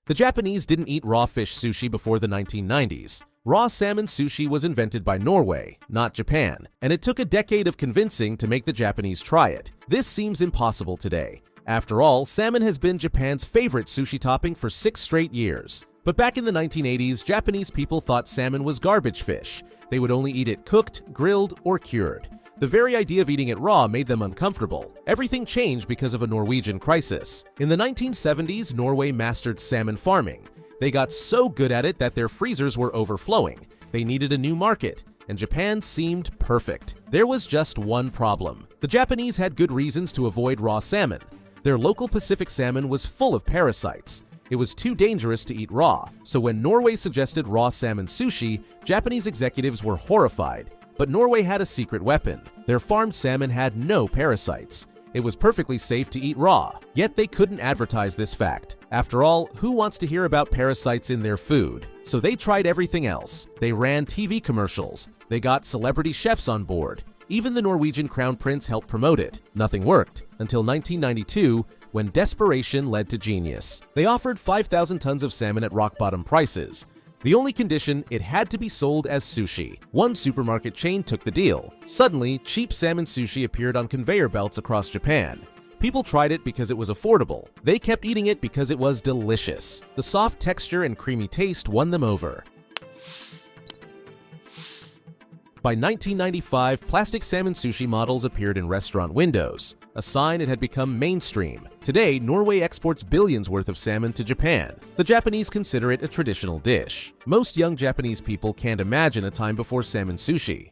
The Japanese didn't eat raw fish sushi before the 1990s. Raw salmon sushi was invented by Norway, not Japan, and it took a decade of convincing to make the Japanese try it. This seems impossible today. After all, salmon has been Japan's favorite sushi topping for 6 straight years. But back in the 1980s, Japanese people thought salmon was garbage fish. They would only eat it cooked, grilled, or cured. The very idea of eating it raw made them uncomfortable. Everything changed because of a Norwegian crisis. In the 1970s, Norway mastered salmon farming. They got so good at it that their freezers were overflowing. They needed a new market, and Japan seemed perfect. There was just one problem. The Japanese had good reasons to avoid raw salmon. Their local Pacific salmon was full of parasites. It was too dangerous to eat raw, so when Norway suggested raw salmon sushi, Japanese executives were horrified. But Norway had a secret weapon. Their farmed salmon had no parasites. It was perfectly safe to eat raw, yet they couldn't advertise this fact. After all, who wants to hear about parasites in their food? So they tried everything else. They ran TV commercials. They got celebrity chefs on board. Even the Norwegian crown prince helped promote it. Nothing worked, until 1992, when desperation led to genius. They offered 5,000 tons of salmon at rock-bottom prices. The only condition, it had to be sold as sushi. One supermarket chain took the deal. Suddenly, cheap salmon sushi appeared on conveyor belts across Japan. People tried it because it was affordable. They kept eating it because it was delicious. The soft texture and creamy taste won them over. By 1995, plastic salmon sushi models appeared in restaurant windows, a sign it had become mainstream. Today, Norway exports billions worth of salmon to Japan. The Japanese consider it a traditional dish. Most young Japanese people can't imagine a time before salmon sushi.